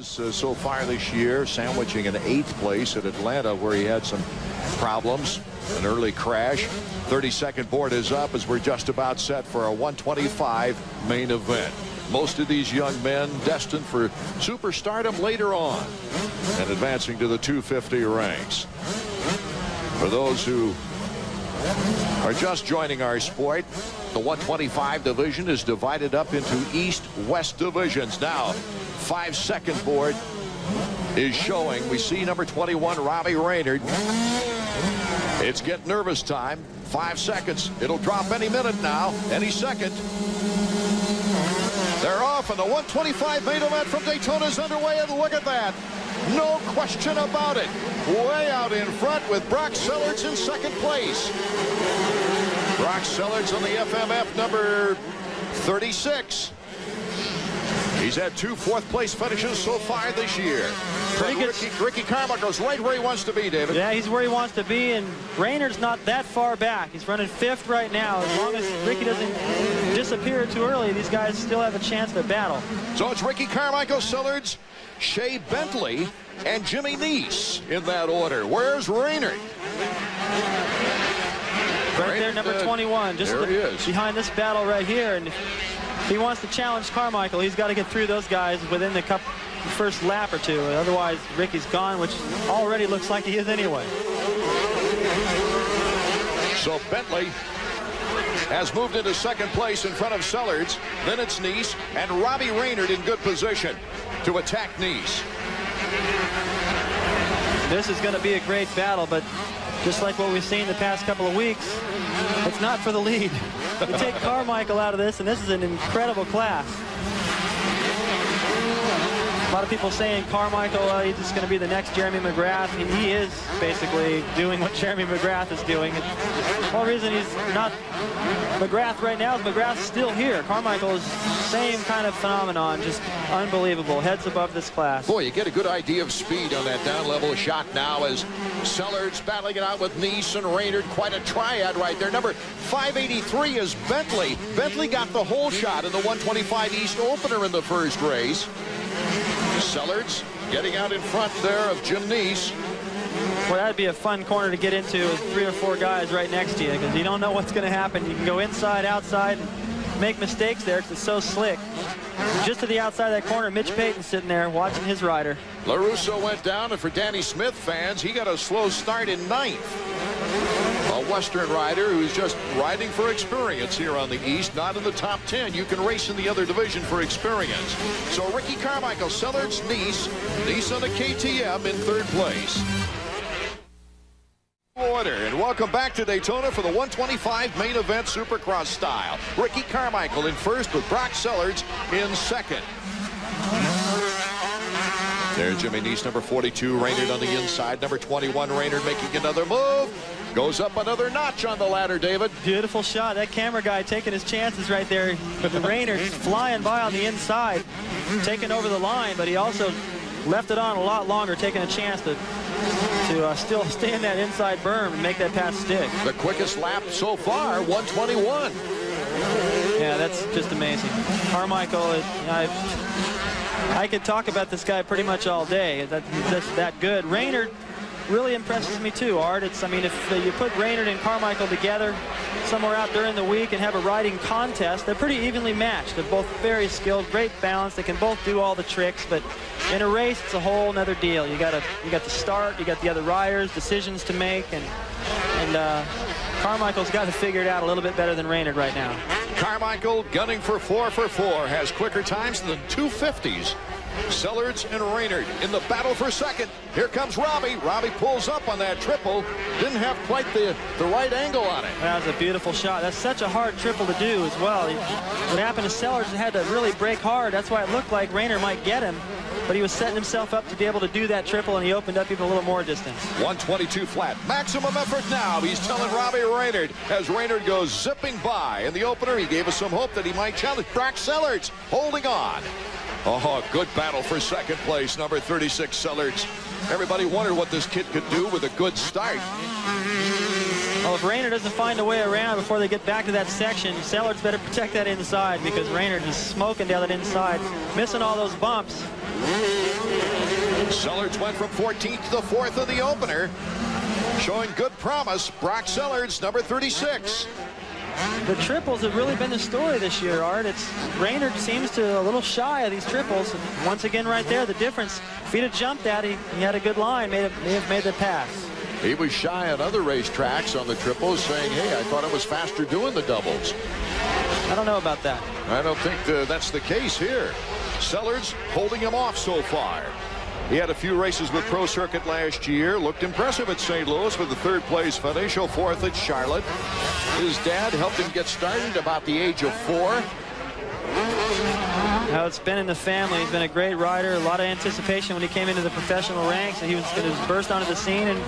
So far this year, sandwiching an 8th place at Atlanta, where he had some problems, an early crash. 32nd board is up as we're just about set for a 125 main event. Most of these young men destined for superstardom later on and advancing to the 250 ranks. For those who are just joining our sport, the 125 division is divided up into East-West divisions. Now, 5-second board is showing. We see number 21, Robbie Raynard. It's get nervous time. 5 seconds. It'll drop any minute now, any second. They're off, and the 125 main event from Daytona is underway, and look at that. No question about it. Way out in front with Brock Sellards in second place. Brock Sellards on the FMF number 36. He's had 2 4th-place finishes so far this year. Pretty good. Ricky Carmichael's right where he wants to be, David. Yeah, he's where he wants to be, and Raynard's not that far back. He's running 5th right now. As long as Ricky doesn't disappear too early, these guys still have a chance to battle. So it's Ricky Carmichael, Sellards, Shea Bentley, and Jimmy Neese in that order. Where's Raynard? Right there, number 21, just behind this battle right here. And if he wants to challenge Carmichael, he's got to get through those guys within the first lap or two. Otherwise, Ricky's gone, which already looks like he is anyway. So Bentley has moved into second place in front of Sellards. Then it's Neese and Robbie Raynard in good position to attack Neese. This is going to be a great battle, but just like what we've seen the past couple of weeks, it's not for the lead. You take Carmichael out of this, and this is an incredible class. A lot of people saying Carmichael, he's just going to be the next Jeremy McGrath. And he is basically doing what Jeremy McGrath is doing. And the whole reason he's not McGrath right now is McGrath's still here. Carmichael is same kind of phenomenon, just unbelievable. Heads above this class. Boy, you get a good idea of speed on that down-level shot now as Sellards battling it out with Neese and Raynard. Quite a triad right there. Number 583 is Bentley. Bentley got the whole shot in the 125 East opener in the first race. Sellards getting out in front there of Jim Neese. Boy, that'd be a fun corner to get into with 3 or 4 guys right next to you, because you don't know what's going to happen. You can go inside, outside, and make mistakes there because it's so slick. Just to the outside of that corner, Mitch Payton sitting there watching his rider. LaRusso went down, and for Danny Smith fans, he got a slow start in 9th. A Western rider who's just riding for experience here on the East, not in the top 10. You can race in the other division for experience. So Ricky Carmichael, Sellards, Neese on the KTM in 3rd place. Order, and welcome back to Daytona for the 125 main event Supercross style. Ricky Carmichael in 1st with Brock Sellards in 2nd. There's Jimmy Neese, number 42, Raynard on the inside. Number 21, Raynard making another move. Goes up another notch on the ladder, David. Beautiful shot. That camera guy taking his chances right there. Raynard flying by on the inside, taking over the line, but he also left it on a lot longer, taking a chance to still stay in that inside berm and make that pass stick. The quickest lap so far, 121. Yeah, that's just amazing. Carmichael, I could talk about this guy pretty much all day. He's just that good. Raynard really impresses me too, Art. I mean, if you put Raynard and Carmichael together somewhere out during the week and have a riding contest, they're pretty evenly matched. They're both very skilled, great balance. They can both do all the tricks, but in a race, it's a whole nother deal. You got the start, you got the other riders, decisions to make, and Carmichael's got to figure it out a little bit better than Raynard right now. Carmichael gunning for 4 for 4, has quicker times than 250s. Sellards and Raynard in the battle for 2nd. Here comes Robbie. Robbie pulls up on that triple. Didn't have quite the right angle on it. That was a beautiful shot. That's such a hard triple to do as well. What happened to Sellards had to really brake hard. That's why it looked like Raynard might get him. But he was setting himself up to be able to do that triple, and he opened up even a little more distance. 122 flat. Maximum effort now. He's telling Robbie Raynard as Raynard goes zipping by. In the opener, he gave us some hope that he might challenge. Brock Sellards holding on. Oh, good battle for 2nd place. Number 36, Sellards. Everybody wondered what this kid could do with a good start. Well, if Raynard doesn't find a way around before they get back to that section, Sellards better protect that inside, because Raynard is smoking down that inside, missing all those bumps. Sellards went from 14th to the 4th of the opener. Showing good promise, Brock Sellards, number 36. The triples have really been the story this year, Art. Raynard seems to a little shy of these triples. And once again, right there, the difference. If he'd have jumped that, he had a good line, may have made the pass. He was shy on other racetracks on the triples, saying, hey, I thought it was faster doing the doubles. I don't know about that. I don't think that's the case here. Sellards holding him off so far. He had a few races with Pro Circuit last year. Looked impressive at St. Louis with the 3rd place finish. 4th at Charlotte. His dad helped him get started about the age of 4. How it's been in the family. He's been a great rider. A lot of anticipation when he came into the professional ranks, and he was going to burst onto the scene. And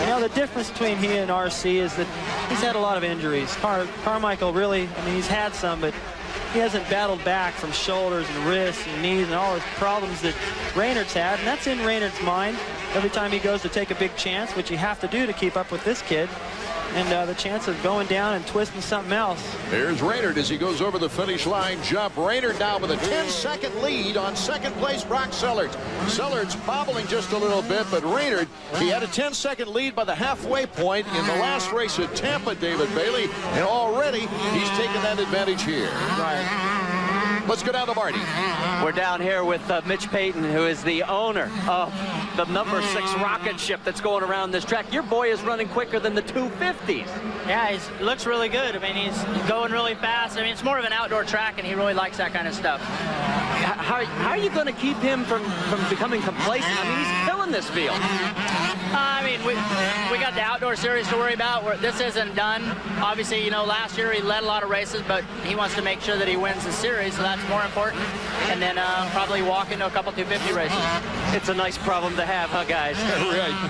you know, the difference between he and RC is that he's had a lot of injuries. Carmichael really, I mean, he's had some, but he hasn't battled back from shoulders and wrists and knees and all his problems that Raynard's had, and that's in Raynard's mind every time he goes to take a big chance, which you have to do to keep up with this kid. And the chance of going down and twisting something else. Here's Raynard as he goes over the finish line jump. Raynard now with a 10-second lead on 2nd place Brock Sellards. Sellards bobbling just a little bit, but Raynard, he had a 10-second lead by the halfway point in the last race at Tampa, David Bailey, and already he's taken that advantage here. Right. Let's go down to Marty. We're down here with Mitch Payton, who is the owner of the number 6 rocket ship that's going around this track. Your boy is running quicker than the 250s. Yeah, he looks really good. I mean, he's going really fast. I mean, it's more of an outdoor track, and he really likes that kind of stuff. How are you going to keep him from becoming complacent? I mean, he's killing this field. I mean, we got the outdoor series to worry about. This isn't done. Obviously, you know, last year he led a lot of races, but he wants to make sure that he wins the series, so that's more important. And then probably walk into a couple 250 races. It's a nice problem to have, huh, guys? Right.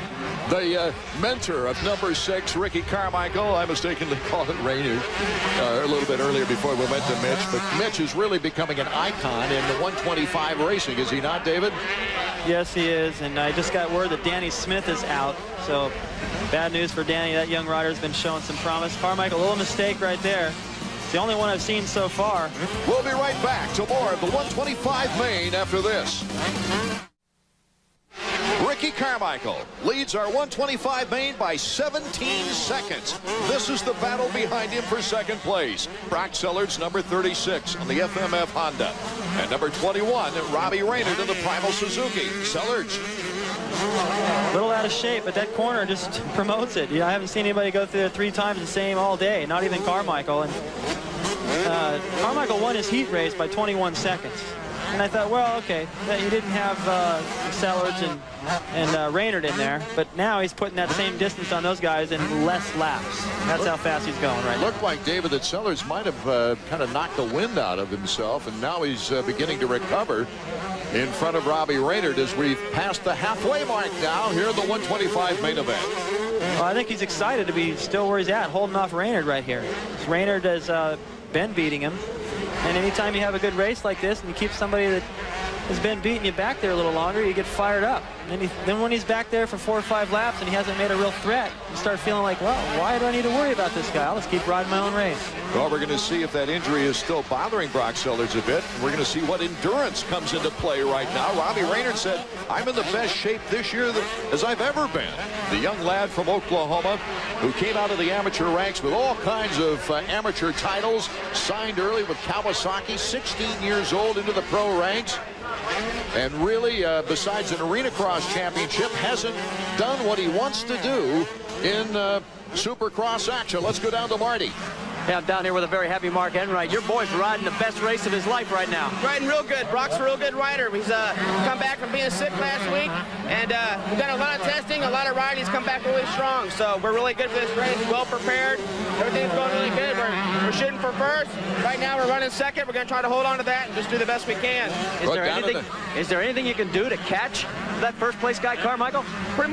The mentor of number 6, Ricky Carmichael. I mistakenly called it Raynard a little bit earlier before we went to Mitch. But Mitch is really becoming an icon in the 125 racing, is he not, David? Yes, he is. And I just got word that Danny Smith is out. So bad news for Danny. That young rider's been showing some promise. Carmichael, a little mistake right there. It's the only one I've seen so far. We'll be right back to more of the 125 main after this. Ricky Carmichael leads our 125 main by 17 seconds. This is the battle behind him for 2nd place. Brock Sellards, number 36 on the FMF Honda. And number 21, Robbie Raynard in the Primal Suzuki. Sellards. A little out of shape, but that corner just promotes it. I haven't seen anybody go through there 3 times the same all day, not even Carmichael. And Carmichael won his heat race by 21 seconds. And I thought, well, okay, you didn't have Sellards and Raynard in there, but now he's putting that same distance on those guys in less laps. That's how fast he's going right now. Looked like, David, that Sellards might have kind of knocked the wind out of himself, and now he's beginning to recover in front of Robbie Raynard as we've passed the halfway mark now here in the 125 main event. Well, I think he's excited to be still where he's at, holding off Raynard right here. Raynard has been beating him. And anytime you have a good race like this and you keep somebody that has been beating you back there a little longer, you get fired up. And then when he's back there for 4 or 5 laps and he hasn't made a real threat, you start feeling like, well, why do I need to worry about this guy? I'll just keep riding my own race. Well, we're going to see if that injury is still bothering Brock Sellards a bit. We're going to see what endurance comes into play right now. Robbie Raynard said, I'm in the best shape this year as I've ever been. The young lad from Oklahoma who came out of the amateur ranks with all kinds of amateur titles, signed early with Kawasaki, 16 years old into the pro ranks. And really, besides an arena cross championship, hasn't done what he wants to do in Supercross action. Let's go down to Marty. Yeah, I'm down here with a very happy Mark Enright. Your boy's riding the best race of his life right now. Riding real good. Brock's a real good rider. He's come back from being sick last week, and we've done a lot of testing, a lot of riding. He's come back really strong, so we're really good for this race. Well prepared. Everything's going really good. We're shooting for first. Right now we're running 2nd. We're going to try to hold on to that and just do the best we can. Is there anything you can do to catch that 1st place guy, Carmichael? Pretty much.